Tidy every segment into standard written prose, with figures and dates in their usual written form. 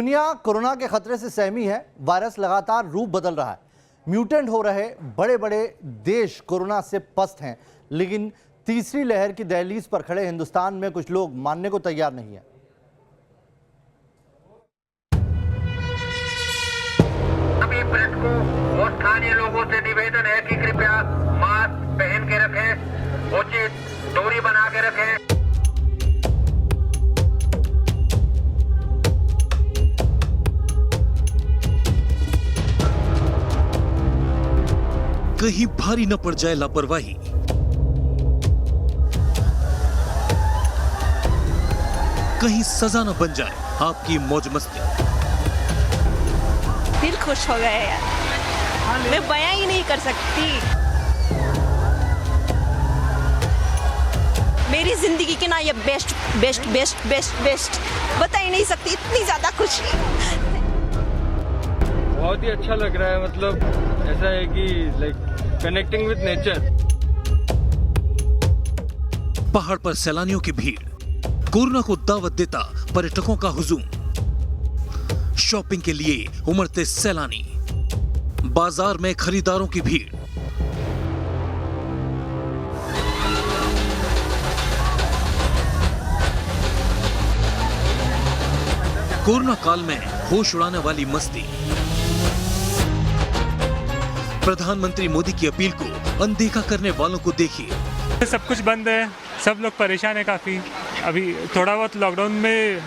दुनिया कोरोना के खतरे से सहमी है। वायरस लगातार रूप बदल रहा है, म्यूटेंट हो रहे बड़े बड़े देश कोरोना से पस्त हैं, लेकिन तीसरी लहर की दहलीज पर खड़े हिंदुस्तान में कुछ लोग मानने को तैयार नहीं है। सभी पर्यटकों और स्थानीय लोगों से निवेदन है कि कृपया मास्क पहन के रखें, उचित दूरी बना के रखें। कहीं भारी न पड़ जाए लापरवाही, कहीं सजा न बन जाए आपकी मौज मस्ती। दिल खुश हो गया यार, मैं बयां ही नहीं कर सकती। मेरी जिंदगी की ना ये best best best best best बता ही नहीं सकती, इतनी ज्यादा खुशी। बहुत ही अच्छा लग रहा है, मतलब ऐसा है कि लाइक कनेक्टिंग विद नेचर। पहाड़ पर सैलानियों की भीड़, कोरोना को दावत देता पर्यटकों का हुजूम, शॉपिंग के लिए उमड़ते सैलानी, बाजार में खरीदारों की भीड़। कोरोना काल में होश उड़ाने वाली मस्ती। प्रधानमंत्री मोदी की अपील को अनदेखा करने वालों को देखिए। सब कुछ बंद है, सब लोग परेशान है काफ़ी। अभी थोड़ा बहुत लॉकडाउन में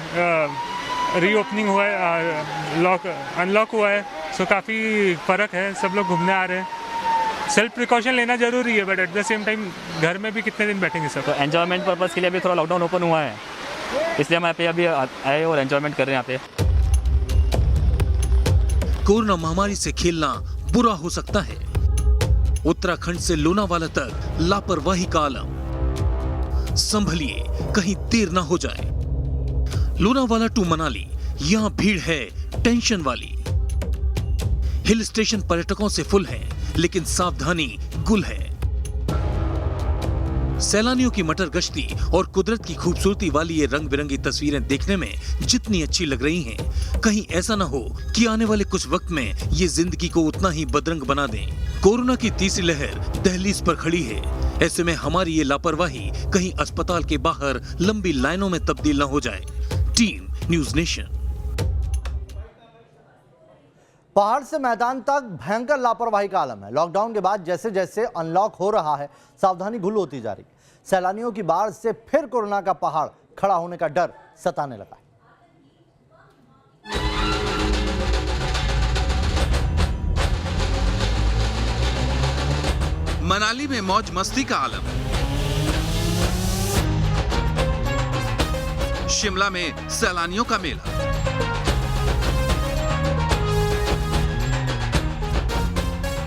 रीओपनिंग हुआ है, अनलॉक हुआ है, सो काफ़ी फ़र्क है। सब लोग घूमने आ रहे हैं। सेल्फ प्रिकॉशन लेना जरूरी है, but at the same time घर में भी कितने दिन बैठेंगे सब। तो एंजॉयमेंट पर्पज़ के लिए अभी थोड़ा लॉकडाउन ओपन हुआ है, इसलिए हम यहाँ पे अभी आए और एंजॉयमेंट कर रहे हैं यहाँ पे। कोरोना महामारी से खेलना बुरा हो सकता है। उत्तराखंड से लोनावाला तक लापरवाही का आलम। संभलिए, कहीं देर ना हो जाए। लोनावाला टू मनाली, यहां भीड़ है टेंशन वाली। हिल स्टेशन पर्यटकों से फुल है, लेकिन सावधानी गुल है। सैलानियों की मटर गश्ती और कुदरत की खूबसूरती वाली ये रंग बिरंगी तस्वीरें देखने में जितनी अच्छी लग रही हैं, कहीं ऐसा ना हो कि आने वाले कुछ वक्त में ये जिंदगी को उतना ही बदरंग बना दें। कोरोना की तीसरी लहर दहलीज पर खड़ी है। ऐसे में हमारी ये लापरवाही कहीं अस्पताल के बाहर लंबी लाइनों में तब्दील न हो जाए। Team news nation. पहाड़ से मैदान तक भयंकर लापरवाही का आलम है। लॉकडाउन के बाद जैसे जैसे अनलॉक हो रहा है, सावधानी भूल होती जा रही। सैलानियों की बाढ़ से फिर कोरोना का पहाड़ खड़ा होने का डर सताने लगा है। मनाली में मौज मस्ती का आलम, शिमला में सैलानियों का मेला,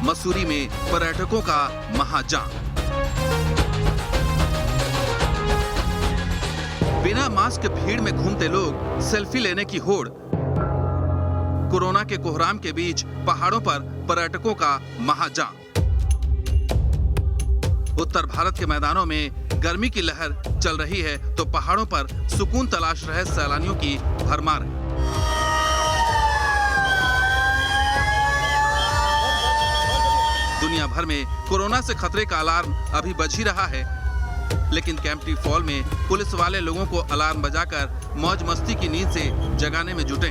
मसूरी में पर्यटकों का महाजाम। बिना मास्क भीड़ में घूमते लोग, सेल्फी लेने की होड़। कोरोना के कोहराम के बीच पहाड़ों पर पर्यटकों का महाजाम। उत्तर भारत के मैदानों में गर्मी की लहर चल रही है, तो पहाड़ों पर सुकून तलाश रहे सैलानियों की भरमार है। दुनिया भर में कोरोना से खतरे का अलार्म अभी बज ही रहा है, लेकिन कैंपटी फॉल में पुलिस वाले लोगों को अलार्म बजाकर मौज मस्ती की नींद से जगाने में जुटे।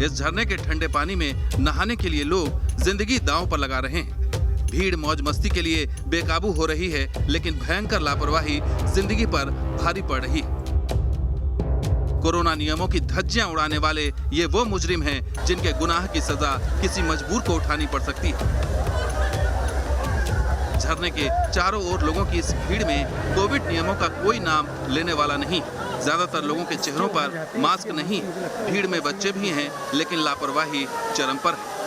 इस झरने के ठंडे पानी में नहाने के लिए लोग जिंदगी दांव पर लगा रहे हैं। भीड़ मौज मस्ती के लिए बेकाबू हो रही है, लेकिन भयंकर लापरवाही जिंदगी पर भारी पड़ रही है। कोरोना नियमों की धज्जियां उड़ाने वाले ये वो मुजरिम हैं जिनके गुनाह की सजा किसी मजबूर को उठानी पड़ सकती है। झरने के चारों ओर लोगों की इस भीड़ में कोविड नियमों का कोई नाम लेने वाला नहीं। ज्यादातर लोगों के चेहरों पर मास्क नहीं। भीड़ में बच्चे भी हैं, लेकिन लापरवाही चरम पर है।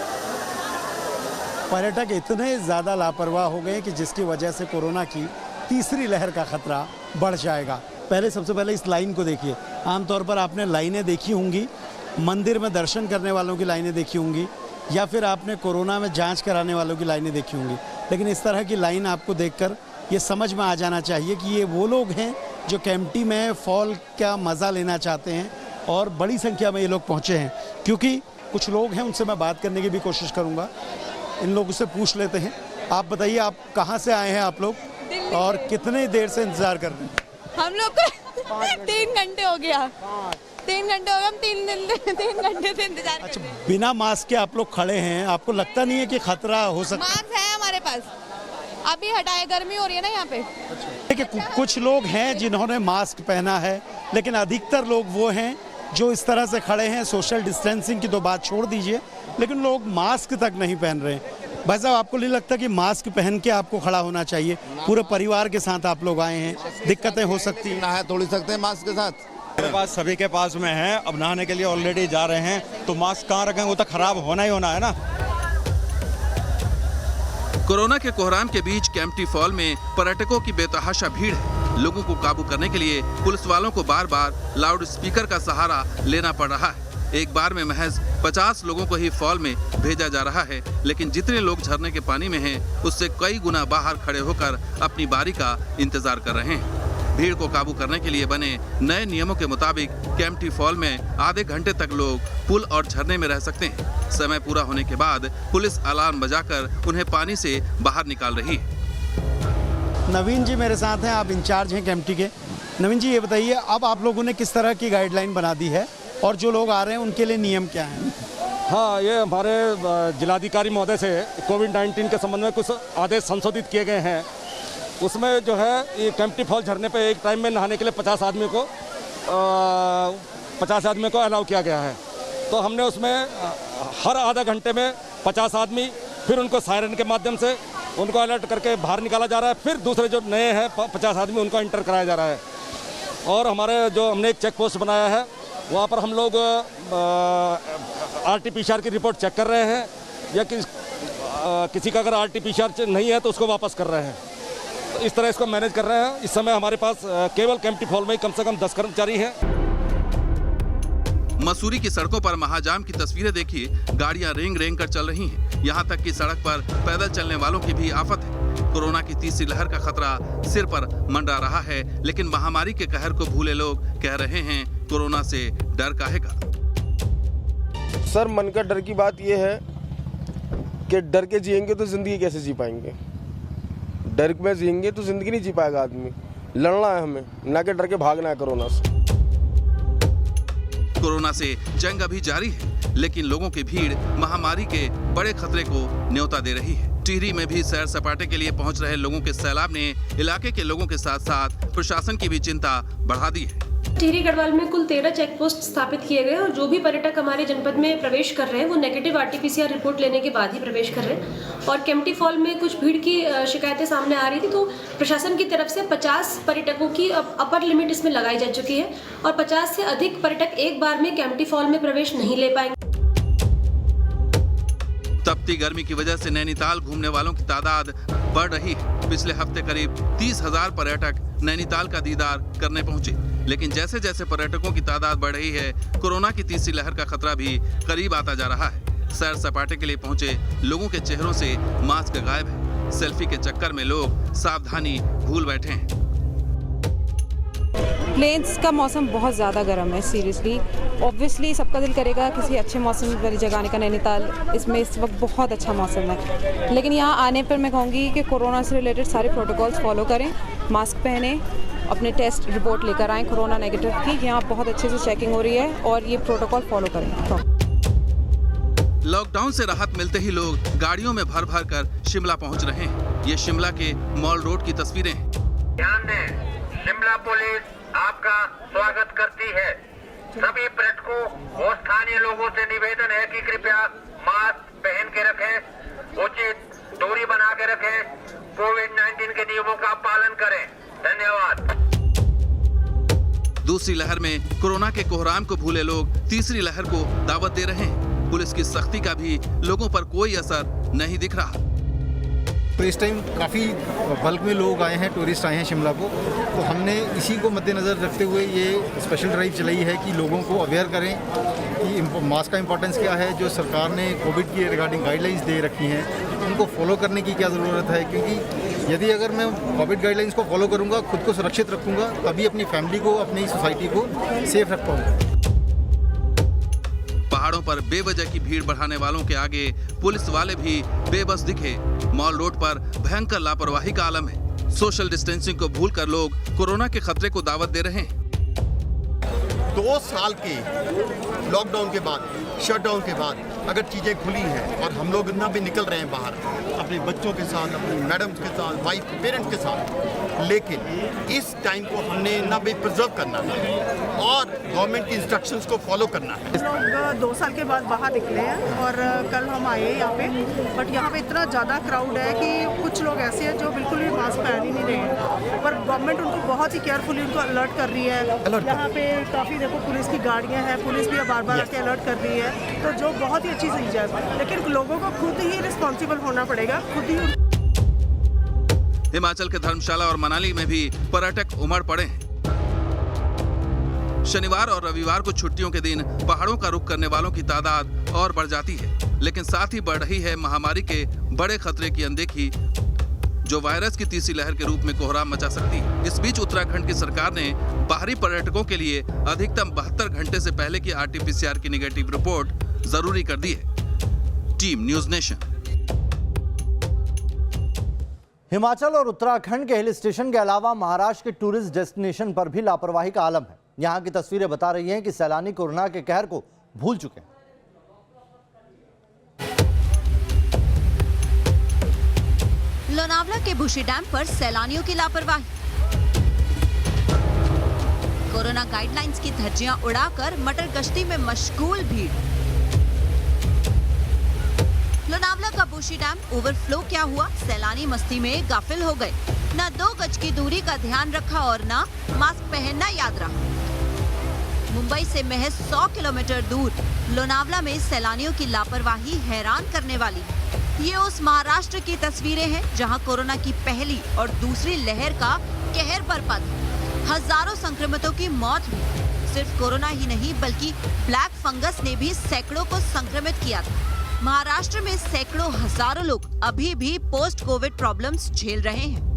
पर्यटक इतने ज़्यादा लापरवाह हो गए कि जिसकी वजह से कोरोना की तीसरी लहर का खतरा बढ़ जाएगा। सबसे पहले इस लाइन को देखिए। आमतौर पर आपने लाइनें देखी होंगी, मंदिर में दर्शन करने वालों की लाइनें देखी होंगी, या फिर आपने कोरोना में जांच कराने वालों की लाइनें देखी होंगी। लेकिन इस तरह की लाइन आपको देखकर ये समझ में आ जाना चाहिए कि ये वो लोग हैं जो कैंपटी में फॉल का मज़ा लेना चाहते हैं, और बड़ी संख्या में ये लोग पहुँचे हैं। क्योंकि कुछ लोग हैं, उनसे मैं बात करने की भी कोशिश करूँगा। इन लोगों से पूछ लेते हैं। आप बताइए, आप कहाँ से आए हैं आप लोग और कितने देर से इंतज़ार कर रहे हैं? हम लोग को 3 घंटे हो गया। 3 घंटे हो गए, हम 3 घंटे से इंतजार कर रहे हैं। बिना मास्क के आप लोग खड़े हैं, आपको लगता नहीं है कि खतरा हो सकता है? मास्क है हमारे पास, अभी हटाए, गर्मी हो रही है ना यहाँ पे। देखिए, कुछ लोग हैं जिन्होंने मास्क पहना है, लेकिन अधिकतर लोग वो हैं जो इस तरह से खड़े हैं। सोशल डिस्टेंसिंग की तो बात छोड़ दीजिए, लेकिन लोग मास्क तक नहीं पहन रहे हैं। भाई साहब, आपको नहीं लगता कि मास्क पहन के आपको खड़ा होना चाहिए? पूरे परिवार के साथ आप लोग आए हैं, दिक्कतें हो सकती हैं। नहा तोड़ सकते हैं मास्क के साथ? मेरे पास सभी के पास में है। अब नहाने के लिए ऑलरेडी जा रहे हैं, तो मास्क कहाँ रखेंगे? वो तो खराब होना ही होना है ना। कोरोना के कोहराम के बीच केम्प्टी फॉल में पर्यटकों की बेतहाशा भीड़ है। लोगों को काबू करने के लिए पुलिस वालों को बार बार लाउड स्पीकर का सहारा लेना पड़ रहा है। एक बार में महज 50 लोगों को ही फॉल में भेजा जा रहा है, लेकिन जितने लोग झरने के पानी में हैं, उससे कई गुना बाहर खड़े होकर अपनी बारी का इंतजार कर रहे हैं। भीड़ को काबू करने के लिए बने नए नियमों के मुताबिक केम्प्टी फॉल में आधे घंटे तक लोग पुल और झरने में रह सकते हैं। समय पूरा होने के बाद पुलिस अलार्म बजाकर उन्हें पानी से बाहर निकाल रही है। नवीन जी मेरे साथ हैं, आप इंचार्ज हैं केम्प्टी के। नवीन जी, ये बताइए, अब आप लोगों ने किस तरह की गाइडलाइन बना दी है और जो लोग आ रहे हैं उनके लिए नियम क्या हैं? हाँ, ये हमारे जिलाधिकारी महोदय से कोविड-19 के संबंध में कुछ आदेश संशोधित किए गए हैं। उसमें जो है, ये केम्प्टी फॉल झरने पे एक टाइम में नहाने के लिए 50 आदमी को अलाउ किया गया है। तो हमने उसमें हर आधा घंटे में 50 आदमी, फिर उनको सायरन के माध्यम से उनको अलर्ट करके बाहर निकाला जा रहा है। फिर दूसरे जो नए हैं 50 आदमी, उनको एंटर कराया जा रहा है। और हमारे जो हमने एक चेक पोस्ट बनाया है, वहाँ पर हम लोग RT-PCR की रिपोर्ट चेक कर रहे हैं, या किसी का अगर RT-PCR नहीं है तो उसको वापस कर रहे हैं। तो इस तरह इसको मैनेज कर रहे हैं। इस समय हमारे पास केवल केम्प्टी फॉल में ही कम से कम 10 कर्मचारी हैं। मसूरी की सड़कों पर महाजाम की तस्वीरें देखिए। गाड़ियां रेंग रेंग कर चल रही हैं। यहां तक कि सड़क पर पैदल चलने वालों की भी आफत है। कोरोना की तीसरी लहर का खतरा सिर पर मंडरा रहा है, लेकिन महामारी के कहर को भूले लोग कह रहे हैं, कोरोना से डर काहे का? सर, मन का डर की बात यह है कि डर के जिएंगे तो जिंदगी कैसे जी पाएंगे? डर में जिएंगे तो जिंदगी नहीं जी पाएगा आदमी। लड़ना है हमें, ना कि डर के भागना है कोरोना से। कोरोना से जंग अभी जारी है, लेकिन लोगों की भीड़ महामारी के बड़े खतरे को न्योता दे रही है। टिहरी में भी सैर सपाटे के लिए पहुंच रहे लोगों के सैलाब ने इलाके के लोगों के साथ साथ प्रशासन की भी चिंता बढ़ा दी है। टिहरी गढ़वाल में कुल 13 चेक पोस्ट स्थापित किए गए और जो भी पर्यटक हमारे जनपद में प्रवेश कर रहे हैं वो नेगेटिव RT-PCR रिपोर्ट लेने के बाद ही प्रवेश कर रहे हैं। और केम्प्टी फॉल में कुछ भीड़ की शिकायतें सामने आ रही थी, तो प्रशासन की तरफ से 50 पर्यटकों की अपर लिमिट इसमें लगाई जा चुकी है और 50 से अधिक पर्यटक एक बार में केम्प्टी फॉल में प्रवेश नहीं ले पाएंगे। तपती गर्मी की वजह से नैनीताल घूमने वालों की तादाद बढ़ रही है। पिछले हफ्ते करीब 30,000 पर्यटक नैनीताल का दीदार करने पहुंचे, लेकिन जैसे जैसे पर्यटकों की तादाद बढ़ रही है, कोरोना की तीसरी लहर का खतरा भी करीब आता जा रहा है। सैर सपाटे के लिए पहुंचे लोगों के चेहरों से मास्क गायब है। सेल्फी के चक्कर में लोग सावधानी भूल बैठे हैं। प्लेन्स का मौसम बहुत ज़्यादा गर्म है, सीरियसली। ऑब्वियसली सबका दिल करेगा किसी अच्छे मौसम वाली जगह आने का। नैनीताल इसमें इस वक्त बहुत अच्छा मौसम है, लेकिन यहाँ आने पर मैं कहूँगी कि कोरोना से रिलेटेड सारे प्रोटोकॉल्स फॉलो करें, मास्क पहने, अपने टेस्ट रिपोर्ट लेकर आएँ कोरोना नेगेटिव की। यहाँ बहुत अच्छे से चेकिंग हो रही है और ये प्रोटोकॉल फॉलो करें। लॉकडाउन से राहत मिलते ही लोग गाड़ियों में भर भर कर शिमला पहुँच रहे हैं। ये शिमला के मॉल रोड की तस्वीरें हैं। ध्यान दें, शिमला पुलिस आपका स्वागत करती है। सभी पर्यटकों और स्थानीय लोगों से निवेदन है कि कृपया मास्क पहन के रखें, उचित दूरी बना के रखें, कोविड-19 के नियमों का पालन करें। धन्यवाद। दूसरी लहर में कोरोना के कोहराम को भूले लोग तीसरी लहर को दावत दे रहे हैं। पुलिस की सख्ती का भी लोगों पर कोई असर नहीं दिख रहा। तो इस टाइम काफ़ी बल्क में लोग आए हैं, टूरिस्ट आए हैं शिमला को, तो हमने इसी को मद्देनज़र रखते हुए ये स्पेशल ड्राइव चलाई है कि लोगों को अवेयर करें कि मास्क का इंपॉर्टेंस क्या है। जो सरकार ने कोविड की रिगार्डिंग गाइडलाइंस दे रखी हैं, उनको फॉलो करने की क्या ज़रूरत है, क्योंकि यदि अगर मैं कोविड गाइडलाइंस को फॉलो करूँगा, खुद को सुरक्षित रखूँगा, तभी अपनी फैमिली को, अपनी सोसाइटी को सेफ रख पाऊँगा। पर बेवजह की भीड़ बढ़ाने वालों के आगे पुलिस वाले भी बेबस दिखे। मॉल रोड पर भयंकर लापरवाही का आलम है। सोशल डिस्टेंसिंग को भूलकर लोग कोरोना के खतरे को दावत दे रहे हैं। 2 साल के लॉकडाउन के बाद, शटडाउन के बाद अगर चीज़ें खुली हैं और हम लोग इतना भी निकल रहे हैं बाहर अपने बच्चों के साथ, अपने मैडम के साथ, वाइफ पेरेंट्स के साथ, लेकिन इस टाइम को हमने ना भी प्रिजर्व करना है और गवर्नमेंट की इंस्ट्रक्शंस को फॉलो करना है। लोग 2 साल के बाद बाहर निकले हैं और कल हम आए हैं यहाँ पे, बट यहाँ पे इतना ज़्यादा क्राउड है कि कुछ लोग ऐसे हैं जो बिल्कुल भी मास्क पहन ही नहीं रहे हैं, पर गवर्नमेंट उनको बहुत ही केयरफुली उनको अलर्ट कर रही है। यहाँ पे काफ़ी देखो पुलिस की गाड़ियाँ हैं, पुलिस भी बार बार आके अलर्ट कर रही है, तो जो बहुत ही अच्छी चीज़ है, लेकिन लोगों को खुद ही रिस्पॉन्सिबल होना पड़ेगा, खुद ही। हिमाचल के धर्मशाला और मनाली में भी पर्यटक उमड़ पड़े हैं। शनिवार और रविवार को छुट्टियों के दिन पहाड़ों का रुख करने वालों की तादाद और बढ़ जाती है, लेकिन साथ ही बढ़ रही है महामारी के बड़े खतरे की अनदेखी, जो वायरस की तीसरी लहर के रूप में कोहराम मचा सकती है। इस बीच उत्तराखंड की सरकार ने बाहरी पर्यटकों के लिए अधिकतम 72 घंटे से पहले की RT-PCR की नेगेटिव रिपोर्ट जरूरी कर दी है। Team news nation. हिमाचल और उत्तराखंड के हिल स्टेशन के अलावा महाराष्ट्र के टूरिस्ट डेस्टिनेशन पर भी लापरवाही का आलम है। यहां की तस्वीरें बता रही हैं कि सैलानी कोरोना के कहर को भूल चुके हैं। लोनावला के बुशी डैम पर सैलानियों की लापरवाही। कोरोना गाइडलाइंस की धज्जियां उड़ाकर मटर गश्ती में मशगूल भीड़। लोनावला का बुशी डैम ओवरफ्लो क्या हुआ, सैलानी मस्ती में गाफिल हो गए। न 2 गज की दूरी का ध्यान रखा और न मास्क पहनना याद रहा। मुंबई से महज 100 किलोमीटर दूर लोनावला में सैलानियों की लापरवाही हैरान करने वाली है। ये उस महाराष्ट्र की तस्वीरें हैं जहां कोरोना की पहली और दूसरी लहर का कहर बरपा था। हजारों संक्रमितों की मौत हुई। सिर्फ कोरोना ही नहीं बल्कि ब्लैक फंगस ने भी सैकड़ों को संक्रमित किया था। महाराष्ट्र में सैकड़ों हजारों लोग अभी भी पोस्ट कोविड प्रॉब्लम्स झेल रहे हैं।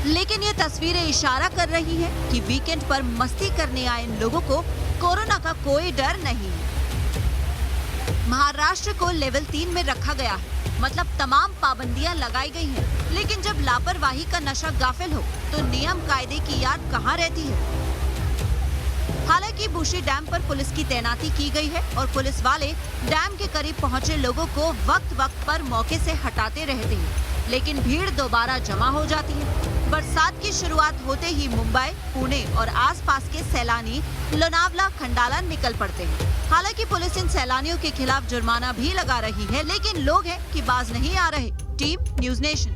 लेकिन ये तस्वीरें इशारा कर रही हैं कि वीकेंड पर मस्ती करने आए इन लोगों को कोरोना का कोई डर नहीं है। महाराष्ट्र को लेवल 3 में रखा गया है, मतलब तमाम पाबंदियां लगाई गई हैं। लेकिन जब लापरवाही का नशा गाफिल हो तो नियम कायदे की याद कहाँ रहती है। हालांकि बुशी डैम पर पुलिस की तैनाती की गई है और पुलिस वाले डैम के करीब पहुंचे लोगों को वक्त वक्त पर मौके से हटाते रहते हैं, लेकिन भीड़ दोबारा जमा हो जाती है। बरसात की शुरुआत होते ही मुंबई, पुणे और आसपास के सैलानी लोनावला, खंडाला निकल पड़ते हैं। हालांकि पुलिस इन सैलानियों के खिलाफ जुर्माना भी लगा रही है, लेकिन लोग हैं कि बाज नहीं आ रहे। Team news nation.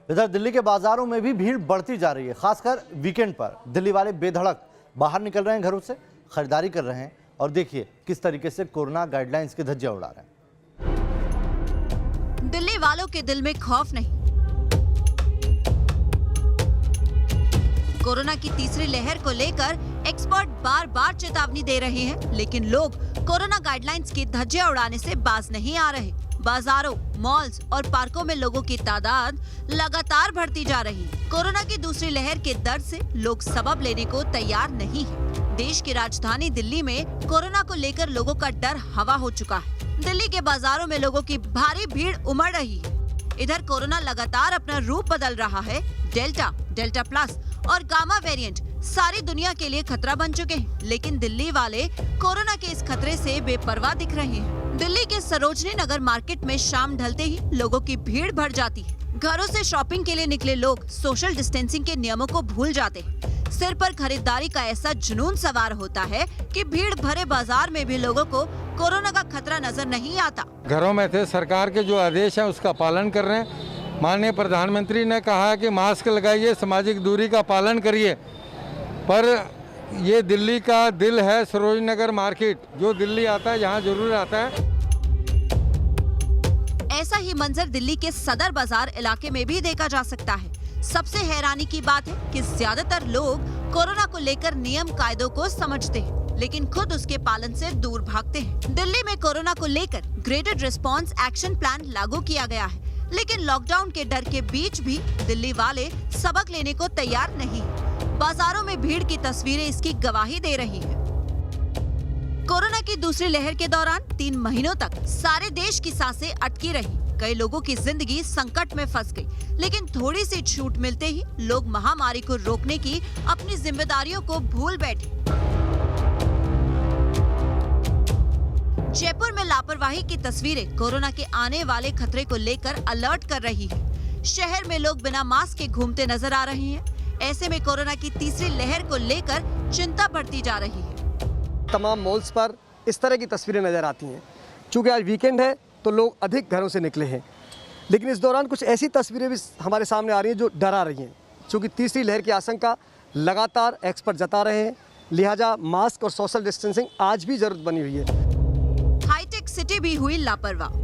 इधर दिल्ली के बाजारों में भी भीड़ बढ़ती जा रही है। खासकर वीकेंड पर दिल्ली वाले बेधड़क बाहर निकल रहे हैं, घरों से खरीदारी कर रहे हैं और देखिए किस तरीके से कोरोना गाइडलाइंस की धज्जियां उड़ा रहे हैं। दिल्ली वालों के दिल में खौफ नहीं। कोरोना की तीसरी लहर को लेकर एक्सपर्ट बार बार चेतावनी दे रहे हैं, लेकिन लोग कोरोना गाइडलाइंस की धज्जियां उड़ाने से बाज नहीं आ रहे। बाजारों, मॉल्स और पार्कों में लोगों की तादाद लगातार बढ़ती जा रही है। कोरोना की दूसरी लहर के डर से लोग सबब लेने को तैयार नहीं है। देश की राजधानी दिल्ली में कोरोना को लेकर लोगों का डर हवा हो चुका है। दिल्ली के बाजारों में लोगों की भारी भीड़ उमड़ रही है। इधर कोरोना लगातार अपना रूप बदल रहा है। डेल्टा, डेल्टा प्लस और गामा वेरिएंट सारी दुनिया के लिए खतरा बन चुके हैं, लेकिन दिल्ली वाले कोरोना के इस खतरे से बेपरवाह दिख रहे हैं। दिल्ली के सरोजनी नगर मार्केट में शाम ढलते ही लोगों की भीड़ बढ़ जाती है। घरों से शॉपिंग के लिए निकले लोग सोशल डिस्टेंसिंग के नियमों को भूल जाते हैं। सिर पर खरीदारी का ऐसा जुनून सवार होता है कि भीड़ भरे बाजार में भी लोगों को कोरोना का खतरा नजर नहीं आता। घरों में थे, सरकार के जो आदेश है उसका पालन कर रहे हैं। माननीय प्रधानमंत्री ने कहा है कि मास्क लगाइए, सामाजिक दूरी का पालन करिए, पर ये दिल्ली का दिल है सरोजनी नगर मार्केट। जो दिल्ली आता है यहाँ जरूर आता है। ऐसा ही मंजर दिल्ली के सदर बाजार इलाके में भी देखा जा सकता है। सबसे हैरानी की बात है कि ज्यादातर लोग कोरोना को लेकर नियम कायदों को समझते हैं, लेकिन खुद उसके पालन से दूर भागते हैं। दिल्ली में कोरोना को लेकर ग्रेडेड रिस्पांस एक्शन प्लान लागू किया गया है। लेकिन लॉकडाउन के डर के बीच भी दिल्ली वाले सबक लेने को तैयार नहीं। बाजारों में भीड़ की तस्वीरें इसकी गवाही दे रही है। कोरोना की दूसरी लहर के दौरान 3 महीनों तक सारे देश की सांसें अटकी रही। कई लोगों की जिंदगी संकट में फंस गई, लेकिन थोड़ी सी छूट मिलते ही लोग महामारी को रोकने की अपनी जिम्मेदारियों को भूल बैठे। जयपुर में लापरवाही की तस्वीरें कोरोना के आने वाले खतरे को लेकर अलर्ट कर रही है। शहर में लोग बिना मास्क के घूमते नजर आ रहे हैं। ऐसे में कोरोना की तीसरी लहर को लेकर चिंता बढ़ती जा रही है। तमाम मॉल्स पर इस तरह की तस्वीरें नजर आती हैं। चूंकि आज वीकेंड है तो लोग अधिक घरों से निकले हैं, लेकिन इस दौरान कुछ ऐसी तस्वीरें भी हमारे सामने आ रही हैं जो डरा रही हैं। चूंकि तीसरी लहर की आशंका लगातार एक्सपर्ट जता रहे हैं, लिहाजा मास्क और सोशल डिस्टेंसिंग आज भी जरूरत बनी हुई है। हाईटेक सिटी भी हुई लापरवाह।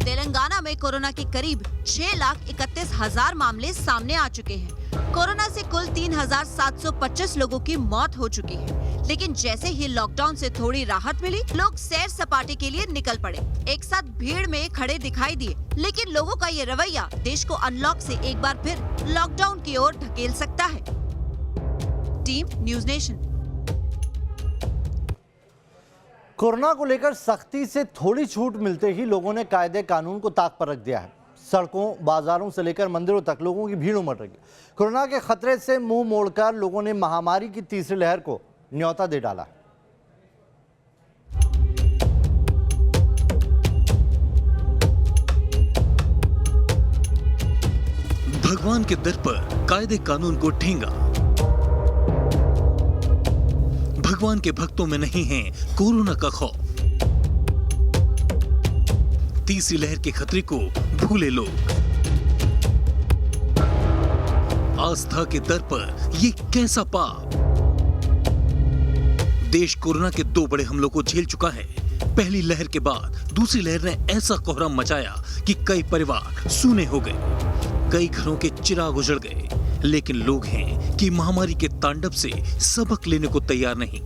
तेलंगाना में कोरोना के करीब 6,31,000 मामले सामने आ चुके हैं। कोरोना से कुल 3,725 लोगों की मौत हो चुकी है। लेकिन जैसे ही लॉकडाउन से थोड़ी राहत मिली, लोग सैर सपाटे के लिए निकल पड़े। एक साथ भीड़ में खड़े दिखाई दिए, लेकिन लोगों का ये रवैया देश को अनलॉक से एक बार फिर लॉकडाउन की ओर ढकेल सकता है। Team news nation. कोरोना को लेकर सख्ती से थोड़ी छूट मिलते ही लोगों ने कायदे कानून को ताक पर रख दिया है। सड़कों, बाजारों से लेकर मंदिरों तक लोगों की भीड़ उमड़ रही है। कोरोना के खतरे से मुंह मोड़कर लोगों ने महामारी की तीसरी लहर को न्योता दे डाला। भगवान के दर पर कायदे कानून को ठेंगा। भगवान के भक्तों में नहीं है कोरोना का खौफ। तीसरी लहर के खतरे को भूले लोग। आस्था के दर पर ये कैसा पाप। देश कोरोना के 2 बड़े हमलों को झेल चुका है। पहली लहर के बाद दूसरी लहर ने ऐसा कोहराम मचाया कि कई परिवार सूने हो गए, कई घरों के चिराग उजड़ गए। लेकिन लोग हैं कि महामारी के तांडव से सबक लेने को तैयार नहीं।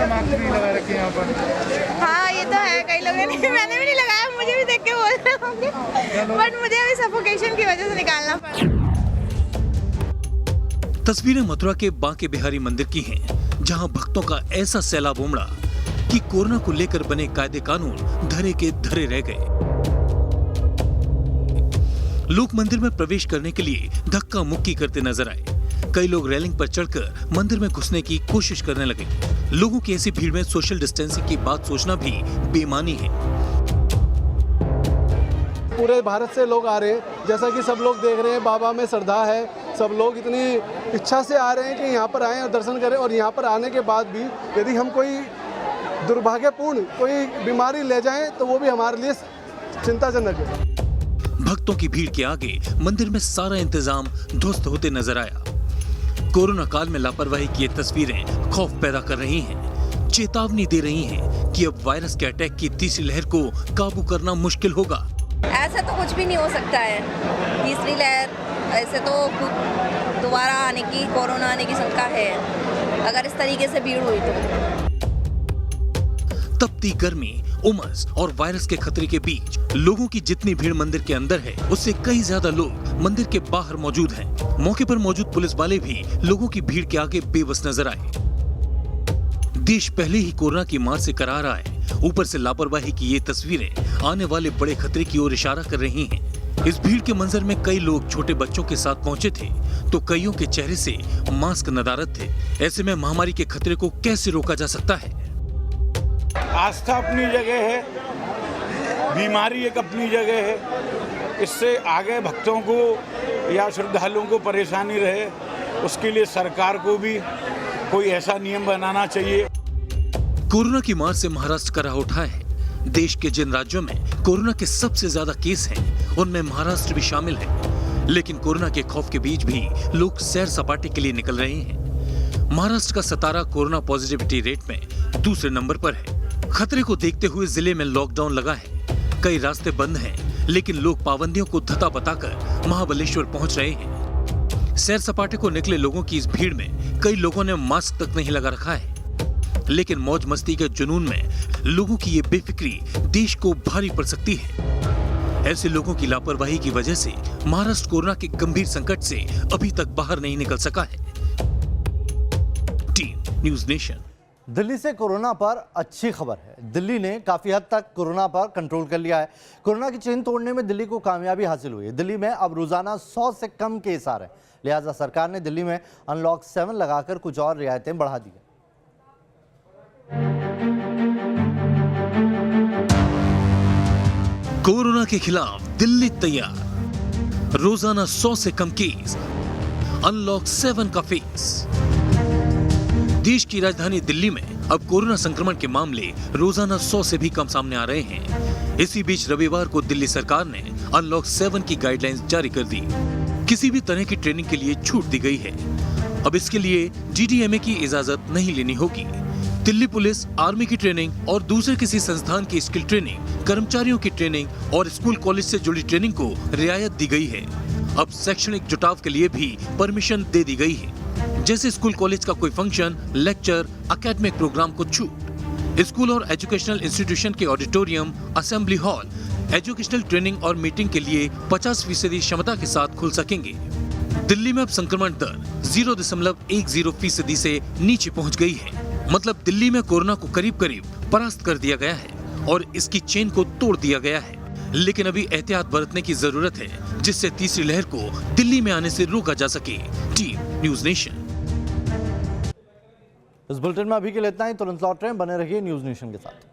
मास्क नहीं लगा रखे यहाँ पर। हाँ ये तो है, कई लोगों ने, मैंने भी नहीं लगाया, मुझे भी देख के बोल रहे होंगे, बट मुझे अभी सफोकेशन की वजह से निकालना पड़ा। तस्वीरें मथुरा के बांके बिहारी मंदिर की हैं, जहां भक्तों का ऐसा सैलाब उमड़ा कि कोरोना को लेकर बने कायदे कानून धरे के धरे रह गए। लोग मंदिर में प्रवेश करने के लिए धक्का मुक्की करते नजर आए। कई लोग रेलिंग पर चढ़कर मंदिर में घुसने की कोशिश करने लगे। लोगों की ऐसी भीड़ में सोशल डिस्टेंसिंग की बात सोचना भी बेईमानी है। पूरे भारत से लोग आ रहे हैं, जैसा कि सब लोग देख रहे हैं, बाबा में श्रद्धा है। सब लोग इतनी इच्छा से आ रहे हैं कि यहाँ पर आएं और दर्शन करें। और यहाँ पर आने के बाद भी यदि हम कोई दुर्भाग्यपूर्ण कोई बीमारी ले जाएं तो वो भी हमारे लिए चिंताजनक है। भक्तों की भीड़ के आगे मंदिर में सारा इंतजाम ध्वस्त होते नजर आया। कोरोना काल में लापरवाही की ये तस्वीरें खौफ पैदा कर रही हैं, चेतावनी दे रही हैं कि अब वायरस के अटैक की तीसरी लहर को काबू करना मुश्किल होगा। ऐसा तो कुछ भी नहीं हो सकता है। तीसरी लहर ऐसे तो दोबारा आने की, कोरोना आने की शंका है अगर इस तरीके से भीड़ हुई तो। तपती गर्मी, उमस और वायरस के खतरे के बीच लोगों की जितनी भीड़ मंदिर के अंदर है, उससे कई ज्यादा लोग मंदिर के बाहर मौजूद हैं। मौके पर मौजूद पुलिस वाले भी लोगों की भीड़ के आगे बेबस नजर आए। देश पहले ही कोरोना की मार से करार रहा है, ऊपर से लापरवाही की ये तस्वीरें आने वाले बड़े खतरे की ओर इशारा कर रही हैं। इस भीड़ के मंजर में कई लोग छोटे बच्चों के साथ पहुंचे थे, तो कईयों के चेहरे से मास्क नदारद थे। ऐसे में महामारी के खतरे को कैसे रोका जा सकता है? आस्था अपनी जगह है, बीमारी एक अपनी जगह है। इससे आगे भक्तों को या श्रद्धालुओं को परेशानी रहे, उसके लिए सरकार को भी कोई ऐसा नियम बनाना चाहिए। कोरोना की मार से महाराष्ट्र करा उठा है। देश के जिन राज्यों में कोरोना के सबसे ज्यादा केस हैं, उनमें महाराष्ट्र भी शामिल है। लेकिन कोरोना के खौफ के बीच भी लोग सैर सपाटे के लिए निकल रहे हैं। महाराष्ट्र का सतारा कोरोना पॉजिटिविटी रेट में दूसरे नंबर पर है। खतरे को देखते हुए जिले में लॉकडाउन लगा है। कई रास्ते बंद हैं, लेकिन लोग पाबंदियों को धता बताकर महाबलेश्वर पहुंच रहे हैं। सैर सपाटे को निकले लोगों की इस भीड़ में कई लोगों ने मास्क तक नहीं लगा रखा है। लेकिन मौज मस्ती के जुनून में लोगों की ये बेफिक्री देश को भारी पड़ सकती है। ऐसे लोगों की लापरवाही की वजह से महाराष्ट्र कोरोना के गंभीर संकट से अभी तक बाहर नहीं निकल सका है। Team news nation. दिल्ली से कोरोना पर अच्छी खबर है। दिल्ली ने काफी हद तक कोरोना पर कंट्रोल कर लिया है। कोरोना की चेन तोड़ने में दिल्ली को कामयाबी हासिल हुई है। दिल्ली में अब रोजाना 100 से कम केस आ रहे हैं। लिहाजा सरकार ने दिल्ली में अनलॉक 7 लगाकर कुछ और रियायतें बढ़ा दी हैं। कोरोना के खिलाफ दिल्ली तैयार। रोजाना 100 से कम केस, अनलॉक 7 का फेस। देश की राजधानी दिल्ली में अब कोरोना संक्रमण के मामले रोजाना 100 से भी कम सामने आ रहे हैं। इसी बीच रविवार को दिल्ली सरकार ने अनलॉक 7 की गाइडलाइंस जारी कर दी। किसी भी तरह की ट्रेनिंग के लिए छूट दी गई है। अब इसके लिए डीडीएमए की इजाजत नहीं लेनी होगी। दिल्ली पुलिस, आर्मी की ट्रेनिंग और दूसरे किसी संस्थान की स्किल ट्रेनिंग, कर्मचारियों की ट्रेनिंग और स्कूल कॉलेज से जुड़ी ट्रेनिंग को रियायत दी गई है। अब शैक्षणिक जुटाव के लिए भी परमिशन दे दी गई है, जैसे स्कूल कॉलेज का कोई फंक्शन, लेक्चर, एकेडमिक प्रोग्राम को छूट। स्कूल और एजुकेशनल इंस्टीट्यूशन के auditorium, assembly hall educational training और मीटिंग के लिए 50% क्षमता के साथ खुल सकेंगे। दिल्ली में अब संक्रमण दर 0.10% से नीचे पहुंच गई है। मतलब दिल्ली में कोरोना को करीब करीब परास्त कर दिया गया है और इसकी चेन को तोड़ दिया गया है। लेकिन अभी एहतियात बरतने की जरूरत है, जिससे तीसरी लहर को दिल्ली में आने से रोका जा सके। Team news nation. इस बुलेटिन में अभी के लिए इतना ही। तुरंत लौट रहे हैं, बने रहिए न्यूज़ नेशन के साथ।